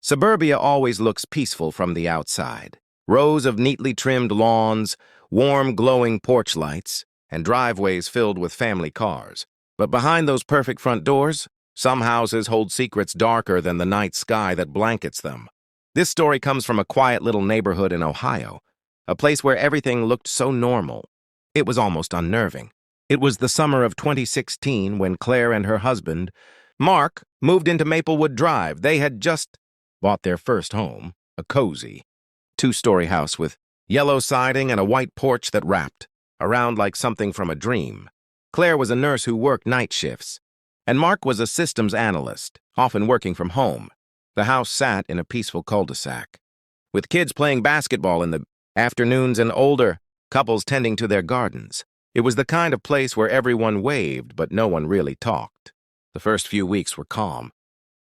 Suburbia always looks peaceful from the outside. Rows of neatly trimmed lawns, warm, glowing porch lights, and driveways filled with family cars. But behind those perfect front doors, some houses hold secrets darker than the night sky that blankets them. This story comes from a quiet little neighborhood in Ohio, a place where everything looked so normal. It was almost unnerving. It was the summer of 2016 when Claire and her husband, Mark, moved into Maplewood Drive. They had just bought their first home, a cozy, two-story house with yellow siding and a white porch that wrapped around like something from a dream. Claire was a nurse who worked night shifts, and Mark was a systems analyst, often working from home. The house sat in a peaceful cul-de-sac, with kids playing basketball in the afternoons and older couples tending to their gardens. It was the kind of place where everyone waved, but no one really talked. The first few weeks were calm.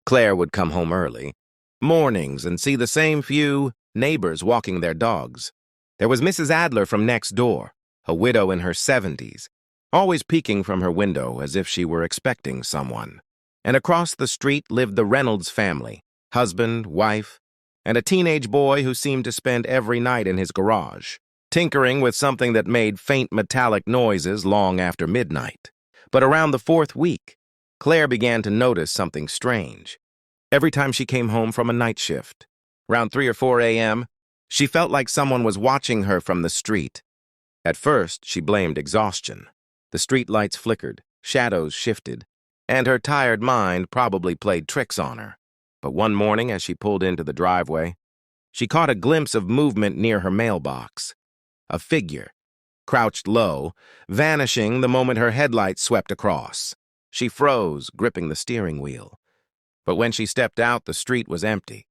Claire would come home early, mornings, and see the same few neighbors walking their dogs. There was Mrs. Adler from next door, a widow in her 70s, always peeking from her window as if she were expecting someone. And across the street lived the Reynolds family, husband, wife, and a teenage boy who seemed to spend every night in his garage, tinkering with something that made faint metallic noises long after midnight. But around the fourth week, Claire began to notice something strange. Every time she came home from a night shift, around 3 or 4 a.m., she felt like someone was watching her from the street. At first, she blamed exhaustion. The street lights flickered, shadows shifted, and her tired mind probably played tricks on her. But one morning, as she pulled into the driveway, she caught a glimpse of movement near her mailbox. A figure, crouched low, vanishing the moment her headlights swept across. She froze, gripping the steering wheel. But when she stepped out, the street was empty.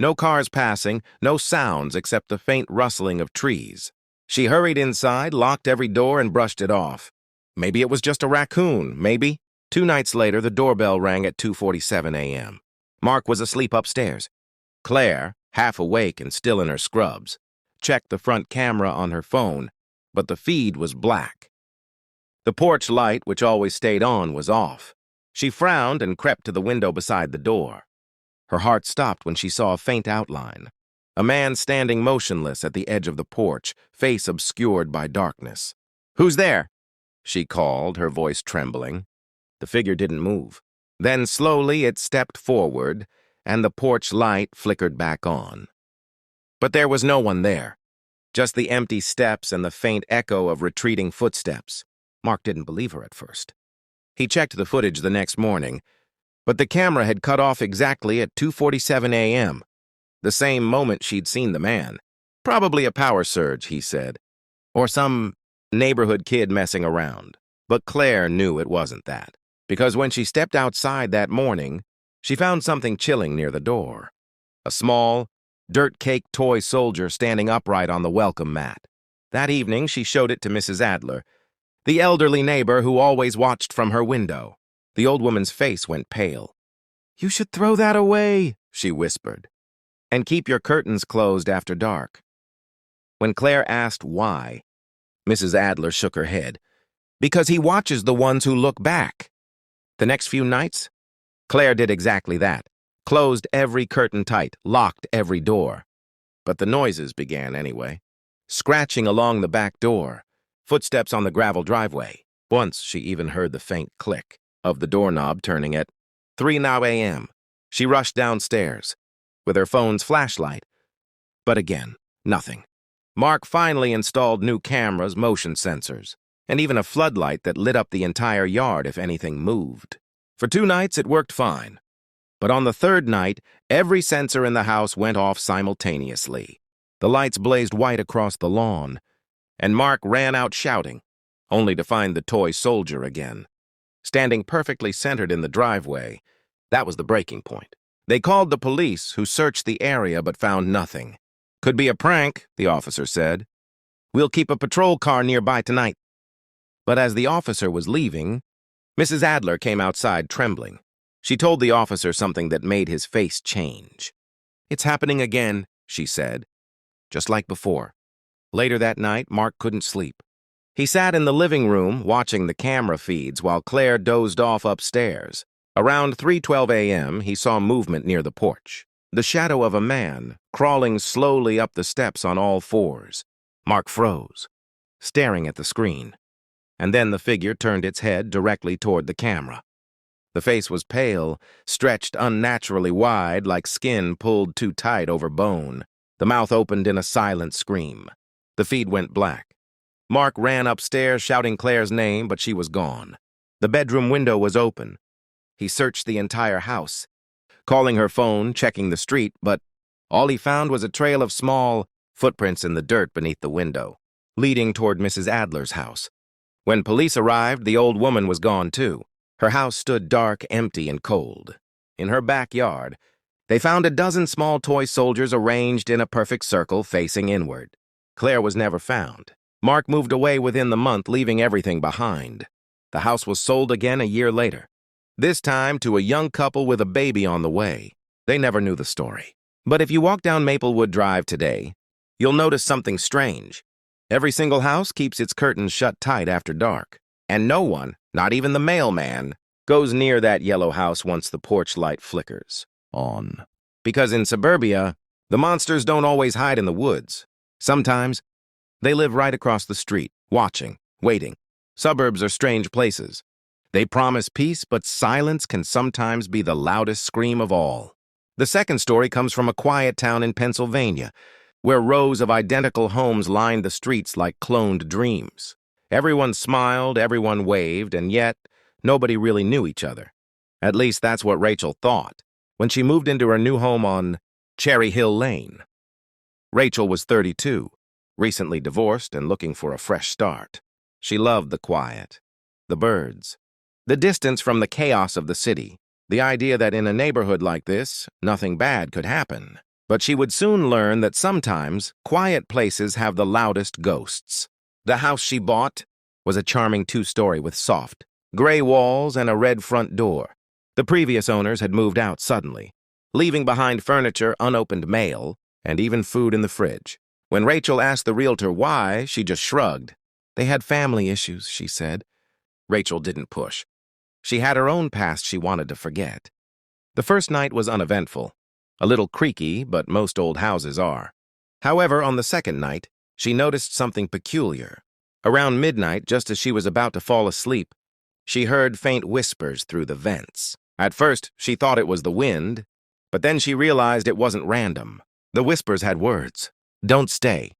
No cars passing, no sounds except the faint rustling of trees. She hurried inside, locked every door, and brushed it off. Maybe it was just a raccoon, maybe. 2 nights later, the doorbell rang at 2:47 a.m. Mark was asleep upstairs. Claire, half awake and still in her scrubs, checked the front camera on her phone, but the feed was black. The porch light, which always stayed on, was off. She frowned and crept to the window beside the door. Her heart stopped when she saw a faint outline. A man standing motionless at the edge of the porch, face obscured by darkness. "Who's there?" she called, her voice trembling. The figure didn't move. Then slowly it stepped forward, and the porch light flickered back on. But there was no one there, just the empty steps and the faint echo of retreating footsteps. Mark didn't believe her at first. He checked the footage the next morning, but the camera had cut off exactly at 2:47 a.m., the same moment she'd seen the man. Probably a power surge, he said, or some neighborhood kid messing around. But Claire knew it wasn't that, because when she stepped outside that morning, she found something chilling near the door. A small, dirt-caked toy soldier standing upright on the welcome mat. That evening, she showed it to Mrs. Adler, the elderly neighbor who always watched from her window. The old woman's face went pale. "You should throw that away," she whispered, "and keep your curtains closed after dark." When Claire asked why, Mrs. Adler shook her head. "Because he watches the ones who look back." The next few nights, Claire did exactly that. Closed every curtain tight, locked every door. But the noises began anyway. Scratching along the back door, footsteps on the gravel driveway. Once she even heard the faint click of the doorknob turning at 3 a.m. She rushed downstairs with her phone's flashlight. But again, nothing. Mark finally installed new cameras, motion sensors, and even a floodlight that lit up the entire yard if anything moved. For 2 nights, it worked fine. But on the 3rd night, every sensor in the house went off simultaneously. The lights blazed white across the lawn, and Mark ran out shouting, only to find the toy soldier again, standing perfectly centered in the driveway. That was the breaking point. They called the police, who searched the area but found nothing. "Could be a prank," the officer said. "We'll keep a patrol car nearby tonight." But as the officer was leaving, Mrs. Adler came outside trembling. She told the officer something that made his face change. "It's happening again," she said, just like before. Later that night, Mark couldn't sleep. He sat in the living room watching the camera feeds while Claire dozed off upstairs. Around 3:12 a.m., he saw movement near the porch. the shadow of a man crawling slowly up the steps on all fours. Mark froze, staring at the screen, and then the figure turned its head directly toward the camera. The face was pale, stretched unnaturally wide like skin pulled too tight over bone. The mouth opened in a silent scream. The feed went black. Mark ran upstairs shouting Claire's name, but she was gone. The bedroom window was open. He searched the entire house, calling her phone, checking the street, but all he found was a trail of small footprints in the dirt beneath the window, leading toward Mrs. Adler's house. When police arrived, the old woman was gone too. Her house stood dark, empty, and cold. In her backyard, they found a dozen small toy soldiers arranged in a perfect circle facing inward. Claire was never found. Mark moved away within the month, leaving everything behind. The house was sold again a year later, this time to a young couple with a baby on the way. They never knew the story. But if you walk down Maplewood Drive today, you'll notice something strange. Every single house keeps its curtains shut tight after dark, and no one, not even the mailman, goes near that yellow house once the porch light flickers on. Because in suburbia, the monsters don't always hide in the woods. Sometimes, they live right across the street, watching, waiting. Suburbs are strange places. They promise peace, but silence can sometimes be the loudest scream of all. The second story comes from a quiet town in Pennsylvania, where rows of identical homes lined the streets like cloned dreams. Everyone smiled, everyone waved, and yet nobody really knew each other. At least that's what Rachel thought when she moved into her new home on Cherry Hill Lane. Rachel was 32, recently divorced and looking for a fresh start. She loved the quiet, the birds, the distance from the chaos of the city, the idea that in a neighborhood like this, nothing bad could happen. But she would soon learn that sometimes quiet places have the loudest ghosts. The house she bought was a charming two-story with soft, gray walls and a red front door. The previous owners had moved out suddenly, leaving behind furniture, unopened mail, and even food in the fridge. When Rachel asked the realtor why, she just shrugged. They had family issues, she said. Rachel didn't push. She had her own past she wanted to forget. The first night was uneventful, a little creaky, but most old houses are. However, on the second night, she noticed something peculiar. Around midnight, just as she was about to fall asleep, she heard faint whispers through the vents. At first, she thought it was the wind, but then she realized it wasn't random. The whispers had words. Don't stay.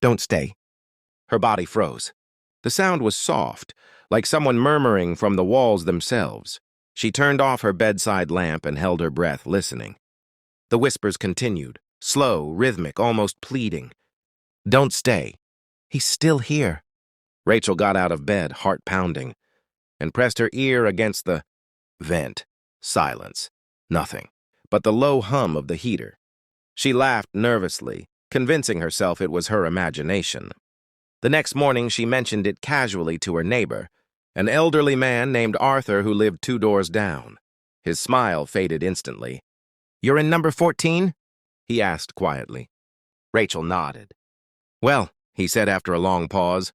Don't stay. Her body froze. The sound was soft, like someone murmuring from the walls themselves. She turned off her bedside lamp and held her breath, listening. The whispers continued, slow, rhythmic, almost pleading. Don't stay. He's still here. Rachel got out of bed, heart pounding, and pressed her ear against the vent. Silence. Nothing but the low hum of the heater. She laughed nervously, convincing herself it was her imagination. The next morning, she mentioned it casually to her neighbor, an elderly man named Arthur who lived 2 doors down. His smile faded instantly. You're in number 14? He asked quietly. Rachel nodded. Well, he said after a long pause,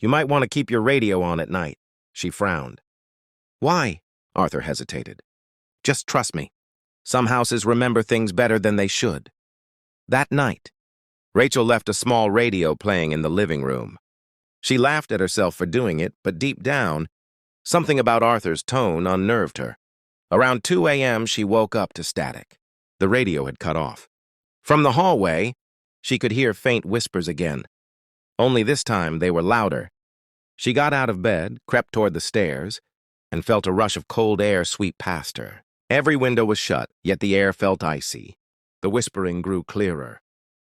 you might want to keep your radio on at night. She frowned. Why? Arthur hesitated. Just trust me. Some houses remember things better than they should. That night, Rachel left a small radio playing in the living room. She laughed at herself for doing it, but deep down, something about Arthur's tone unnerved her. Around 2 a.m., she woke up to static. The radio had cut off. From the hallway, she could hear faint whispers again. Only this time, they were louder. She got out of bed, crept toward the stairs, and felt a rush of cold air sweep past her. Every window was shut, yet the air felt icy. The whispering grew clearer.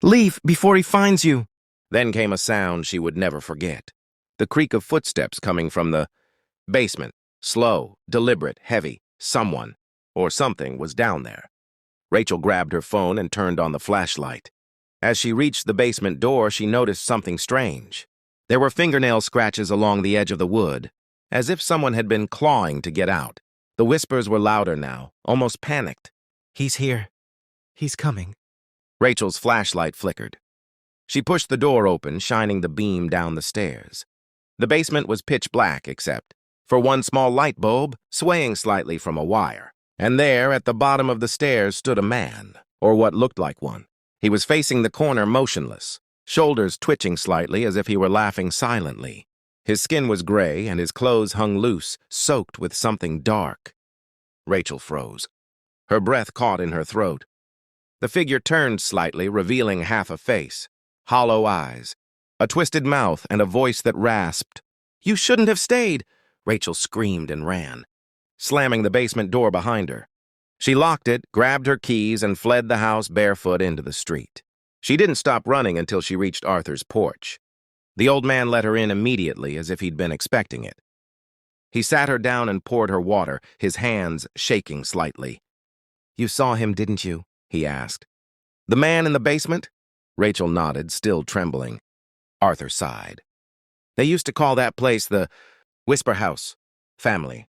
Leave before he finds you. Then came a sound she would never forget. The creak of footsteps coming from the basement. Slow, deliberate, heavy. Someone, or something, was down there. Rachel grabbed her phone and turned on the flashlight. As she reached the basement door, she noticed something strange. There were fingernail scratches along the edge of the wood, as if someone had been clawing to get out. The whispers were louder now, almost panicked. He's here. He's coming. Rachel's flashlight flickered. She pushed the door open, shining the beam down the stairs. The basement was pitch black, except for one small light bulb swaying slightly from a wire. And there, at the bottom of the stairs, stood a man, or what looked like one. He was facing the corner motionless, shoulders twitching slightly as if he were laughing silently. His skin was gray and his clothes hung loose, soaked with something dark. Rachel froze. Her breath caught in her throat. The figure turned slightly, revealing half a face, hollow eyes, a twisted mouth, and a voice that rasped. "You shouldn't have stayed!" Rachel screamed and ran, slamming the basement door behind her. She locked it, grabbed her keys, and fled the house barefoot into the street. She didn't stop running until she reached Arthur's porch. The old man let her in immediately, as if he'd been expecting it. He sat her down and poured her water, his hands shaking slightly. "You saw him, didn't you?" he asked. "The man in the basement?" Rachel nodded, still trembling. Arthur sighed. "They used to call that place the Whisper House. Family.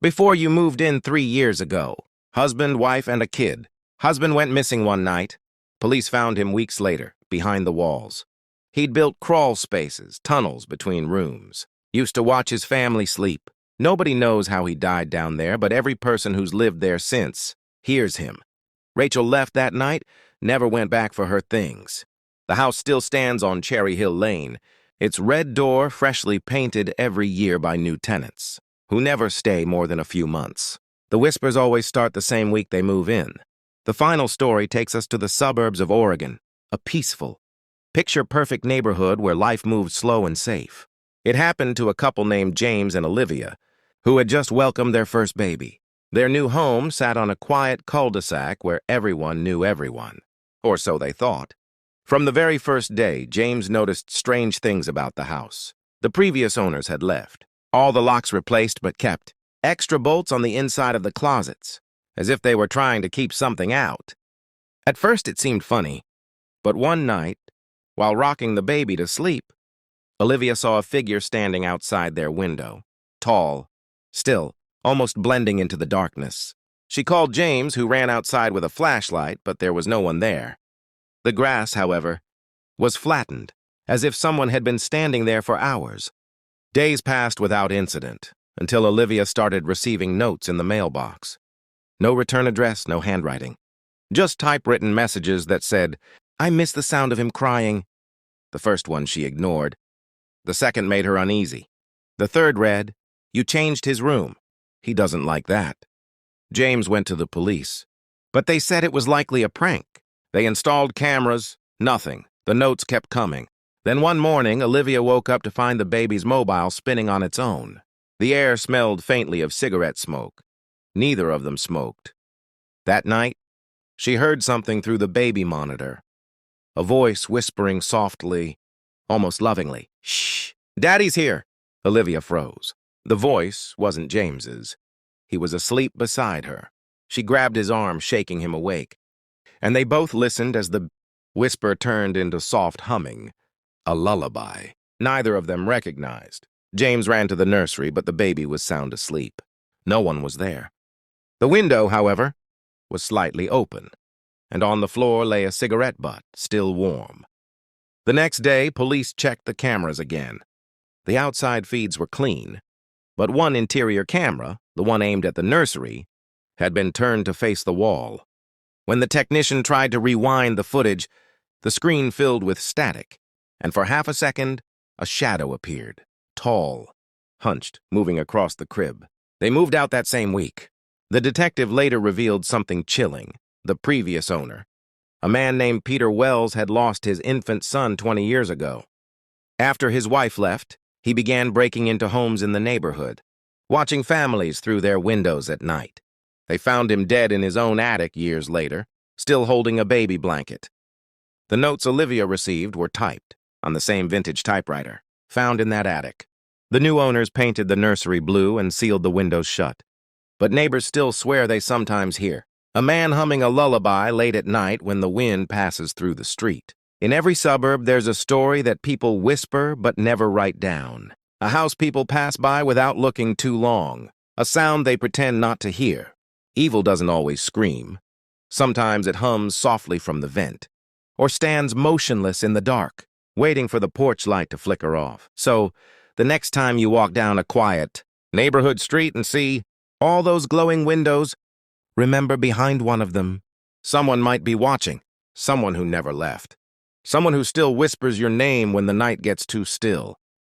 Before you moved in 3 years ago. Husband, wife, and a kid. Husband went missing one night. Police found him weeks later, behind the walls. He'd built crawl spaces, tunnels between rooms. Used to watch his family sleep. Nobody knows how he died down there, but every person who's lived there since hears him. Rachel left that night, never went back for her things. The house still stands on Cherry Hill Lane, its red door freshly painted every year by new tenants, who never stay more than a few months. The whispers always start the same week they move in. The final story takes us to the suburbs of Oregon, a peaceful, picture-perfect neighborhood where life moved slow and safe. It happened to a couple named James and Olivia, who had just welcomed their first baby. Their new home sat on a quiet cul-de-sac where everyone knew everyone, or so they thought. From the very first day, James noticed strange things about the house. The previous owners had left. All the locks replaced but kept. Extra bolts on the inside of the closets, as if they were trying to keep something out. At first it seemed funny, but one night, while rocking the baby to sleep, Olivia saw a figure standing outside their window, tall, still, almost blending into the darkness. She called James, who ran outside with a flashlight, but there was no one there. The grass, however, was flattened, as if someone had been standing there for hours. Days passed without incident, until Olivia started receiving notes in the mailbox. No return address, no handwriting. Just typewritten messages that said, "I miss the sound of him crying." The first one she ignored. The second made her uneasy. The third read, "You changed his room. He doesn't like that." James went to the police, but they said it was likely a prank. They installed cameras, nothing. The notes kept coming. Then one morning, Olivia woke up to find the baby's mobile spinning on its own. The air smelled faintly of cigarette smoke. Neither of them smoked. That night, she heard something through the baby monitor. A voice whispering softly, almost lovingly, "Shh, Daddy's here." Olivia froze. The voice wasn't James's. He was asleep beside her. She grabbed his arm, shaking him awake. And they both listened as the whisper turned into soft humming, a lullaby. Neither of them recognized. James ran to the nursery, but the baby was sound asleep. No one was there. The window, however, was slightly open, and on the floor lay a cigarette butt, still warm. The next day, police checked the cameras again. The outside feeds were clean, but one interior camera, the one aimed at the nursery, had been turned to face the wall. When the technician tried to rewind the footage, the screen filled with static, and for half a second, a shadow appeared, tall, hunched, moving across the crib. They moved out that same week. The detective later revealed something chilling. The previous owner, a man named Peter Wells, had lost his infant son 20 years ago. After his wife left, he began breaking into homes in the neighborhood, watching families through their windows at night. They found him dead in his own attic years later, still holding a baby blanket. The notes Olivia received were typed on the same vintage typewriter, found in that attic. The new owners painted the nursery blue and sealed the windows shut. But neighbors still swear they sometimes hear a man humming a lullaby late at night when the wind passes through the street. In every suburb, there's a story that people whisper but never write down. A house people pass by without looking too long. A sound they pretend not to hear. Evil doesn't always scream. Sometimes it hums softly from the vent, or stands motionless in the dark, waiting for the porch light to flicker off. So, the next time you walk down a quiet neighborhood street and see all those glowing windows, remember behind one of them Someone might be watching, someone who never left. Someone who still whispers your name when the night gets too still.